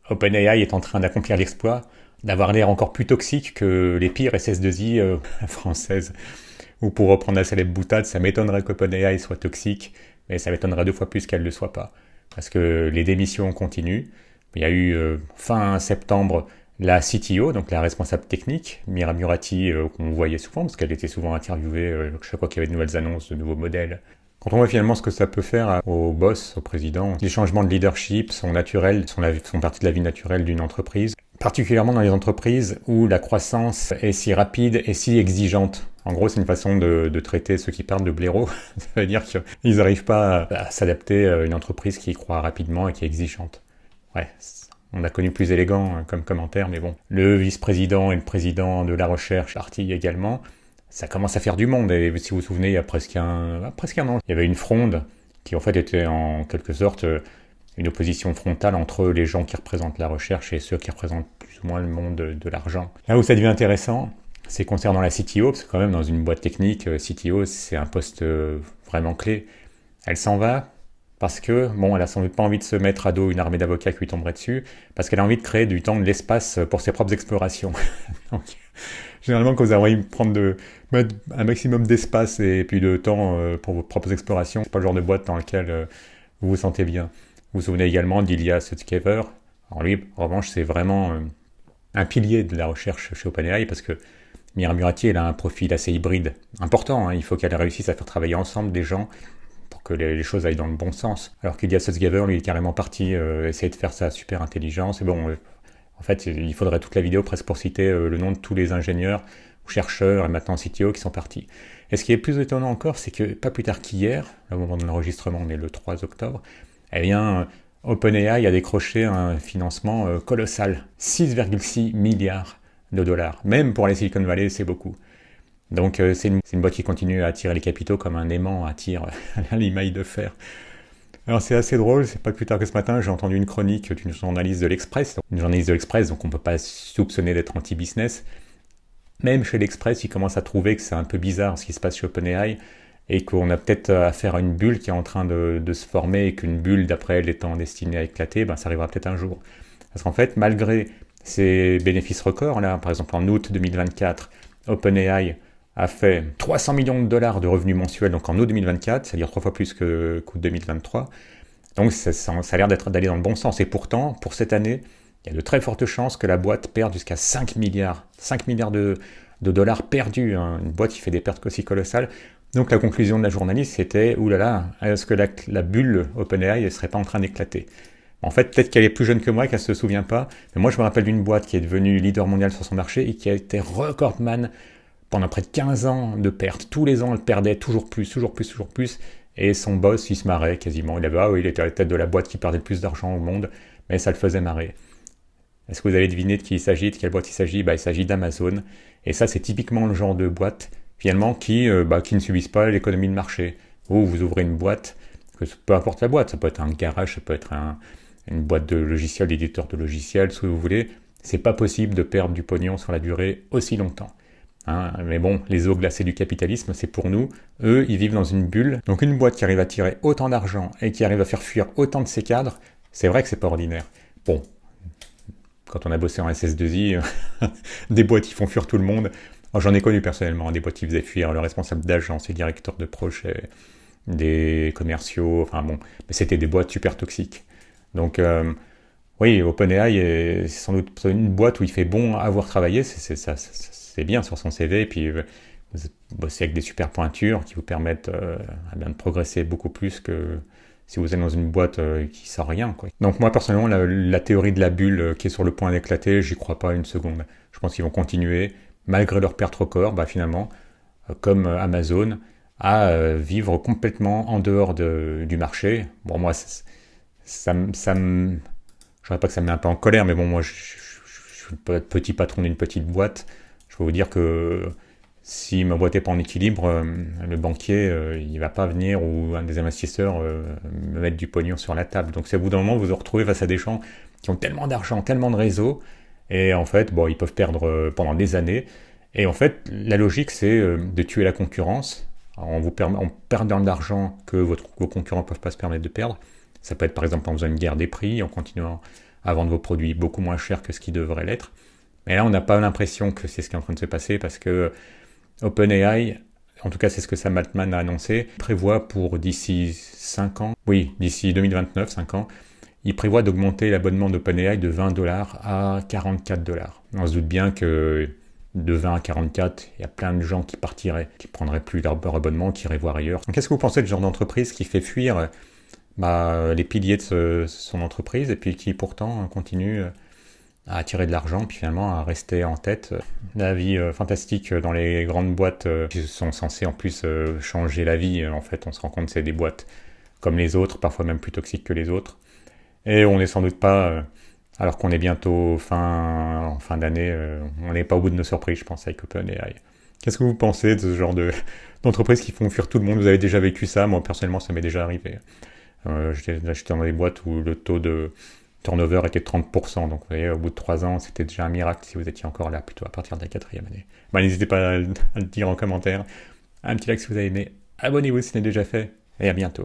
OpenAI est en train d'accomplir l'exploit d'avoir l'air encore plus toxique que les pires SS2I françaises. Ou pour reprendre la célèbre boutade, ça m'étonnerait qu'OpenAI soit toxique, mais ça m'étonnerait 2 fois plus qu'elle ne le soit pas. Parce que les démissions continuent. Il y a eu fin septembre la CTO, donc la responsable technique, Mira Murati, qu'on voyait souvent, parce qu'elle était souvent interviewée chaque fois qu'il y avait de nouvelles annonces, de nouveaux modèles. Quand on voit finalement ce que ça peut faire au boss, au président, les changements de leadership sont naturels, sont partie de la vie naturelle d'une entreprise, particulièrement dans les entreprises où la croissance est si rapide et si exigeante. En gros, c'est une façon de traiter ceux qui parlent de blaireaux. Ça veut dire qu'ils n'arrivent pas à s'adapter à une entreprise qui croît rapidement et qui est exigeante. Ouais, on a connu plus élégant comme commentaire, mais bon. Le vice-président et le président de la recherche, parti également, ça commence à faire du monde. Et si vous vous souvenez, il y a presque un an, il y avait une fronde qui en fait était en quelque sorte une opposition frontale entre les gens qui représentent la recherche et ceux qui représentent plus ou moins le monde de l'argent. Là où ça devient intéressant, c'est concernant la CTO, parce que quand même dans une boîte technique, CTO c'est un poste vraiment clé. Elle s'en va parce que, bon, elle a sans doute pas envie de se mettre à dos une armée d'avocats qui lui tomberait dessus, parce qu'elle a envie de créer du temps, de l'espace pour ses propres explorations. Donc, généralement, quand vous avez envie de mettre un maximum d'espace et puis de temps pour vos propres explorations, c'est pas le genre de boîte dans lequel vous vous sentez bien. Vous vous souvenez également d'Ilya Sutskever. Alors lui, en revanche, c'est vraiment un pilier de la recherche chez OpenAI, parce que Mira Murati, elle a un profil assez hybride. Important, hein, il faut qu'elle réussisse à faire travailler ensemble des gens pour que les choses aillent dans le bon sens. Alors qu'Ilya Sutskever, lui, est carrément parti essayer de faire sa super intelligence. Et bon, en fait, il faudrait toute la vidéo presque pour citer le nom de tous les ingénieurs ou chercheurs et maintenant CTO qui sont partis. Et ce qui est plus étonnant encore, c'est que pas plus tard qu'hier, au moment de l'enregistrement, on est le 3 octobre, eh bien, OpenAI a décroché un financement colossal, 6,6 milliards de dollars. Même pour les Silicon Valley, c'est beaucoup. Donc c'est une boîte qui continue à attirer les capitaux comme un aimant attire l'émail de fer. Alors c'est assez drôle, c'est pas plus tard que ce matin, j'ai entendu une chronique d'une journaliste de l'Express. Une journaliste de l'Express, donc on peut pas soupçonner d'être anti-business. Même chez l'Express, ils commencent à trouver que c'est un peu bizarre ce qui se passe chez OpenAI et qu'on a peut-être affaire à une bulle qui est en train de se former et qu'une bulle, d'après elle étant destinée à éclater, ben ça arrivera peut-être un jour. Parce qu'en fait, malgré ces bénéfices records, là, par exemple en août 2024, OpenAI a fait 300 millions de dollars de revenus mensuels, donc en août 2024, c'est-à-dire 3 fois plus qu'août 2023. Donc ça a l'air d'aller dans le bon sens. Et pourtant, pour cette année, il y a de très fortes chances que la boîte perde jusqu'à 5 milliards. 5 milliards de dollars perdus, hein. Une boîte qui fait des pertes aussi colossales. Donc la conclusion de la journaliste, c'était, oulala, est-ce que la bulle OpenAI ne serait pas en train d'éclater? En fait, peut-être qu'elle est plus jeune que moi, qu'elle ne se souvient pas. Mais moi, je me rappelle d'une boîte qui est devenue leader mondial sur son marché et qui a été recordman pendant près de 15 ans de pertes. Tous les ans, elle perdait toujours plus, toujours plus, toujours plus. Et son boss, il se marrait quasiment. Il était à la tête de la boîte qui perdait le plus d'argent au monde, mais ça le faisait marrer. Est-ce que vous avez deviné de qui il s'agit, de quelle boîte il s'agit? Il s'agit d'Amazon. Et ça, c'est typiquement le genre de boîte, finalement, qui ne subissent pas l'économie de marché. Vous ouvrez une boîte, peu importe la boîte, ça peut être un garage, ça peut être une boîte de logiciels, d'éditeur de logiciels, ce que vous voulez. C'est pas possible de perdre du pognon sur la durée aussi longtemps. Hein, mais bon, les eaux glacées du capitalisme, c'est pour nous. Eux, ils vivent dans une bulle. Donc une boîte qui arrive à tirer autant d'argent et qui arrive à faire fuir autant de ses cadres, c'est vrai que c'est pas ordinaire. Bon, quand on a bossé en SS2I, des boîtes qui font fuir tout le monde. Alors, j'en ai connu personnellement, des boîtes qui faisaient fuir le responsable d'agence et le directeur de projet, des commerciaux, enfin bon, mais c'était des boîtes super toxiques. Donc oui, OpenAI, c'est sans doute une boîte où il fait bon avoir travaillé, c'est bien sur son CV, et puis vous bossez avec des super pointures qui vous permettent de progresser beaucoup plus que si vous êtes dans une boîte qui sort rien, quoi. Donc moi personnellement, la théorie de la bulle qui est sur le point d'éclater, j'y crois pas une seconde. Je pense qu'ils vont continuer, malgré leur perte record, comme Amazon, à vivre complètement en dehors du marché. Bon, moi, je ne dirais pas que ça me met un peu en colère, mais bon, moi, je suis le petit patron d'une petite boîte. Je peux vous dire que si ma boîte n'est pas en équilibre, le banquier, il va pas venir, ou un des investisseurs, me mettre du pognon sur la table. Donc c'est au bout d'un moment, vous vous retrouvez face à des gens qui ont tellement d'argent, tellement de réseaux, et en fait, bon, ils peuvent perdre pendant des années. Et en fait, la logique, c'est de tuer la concurrence, en perdant de l'argent que vos concurrents ne peuvent pas se permettre de perdre. Ça peut être par exemple en faisant une guerre des prix, en continuant à vendre vos produits beaucoup moins cher que ce qui devrait l'être. Mais là, on n'a pas l'impression que c'est ce qui est en train de se passer parce que OpenAI, en tout cas c'est ce que Sam Altman a annoncé, prévoit pour d'ici 5 ans, oui, d'ici 2029, 5 ans, il prévoit d'augmenter l'abonnement d'OpenAI de 20 dollars à 44 dollars. On se doute bien que de 20 à 44, il y a plein de gens qui partiraient, qui prendraient plus leur abonnement, qui iraient voir ailleurs. Qu'est-ce que vous pensez de ce genre d'entreprise qui fait fuir les piliers de son entreprise et puis qui pourtant continue à attirer de l'argent, puis finalement à rester en tête. La vie fantastique dans les grandes boîtes qui sont censées en plus changer la vie. En fait, on se rend compte que c'est des boîtes comme les autres, parfois même plus toxiques que les autres. Et on n'est sans doute pas, alors qu'on est bientôt en fin d'année, on n'est pas au bout de nos surprises, je pense, avec OpenAI. Qu'est-ce que vous pensez de ce genre d'entreprises qui font fuir tout le monde? Vous avez déjà vécu ça? Moi, personnellement, ça m'est déjà arrivé. J'étais dans des boîtes où le taux de turnover était 30%. Donc, vous voyez, au bout de 3 ans, c'était déjà un miracle si vous étiez encore là, plutôt à partir de la 4e année. N'hésitez pas à le dire en commentaire. Un petit like si vous avez aimé. Abonnez-vous si ce n'est déjà fait. Et à bientôt.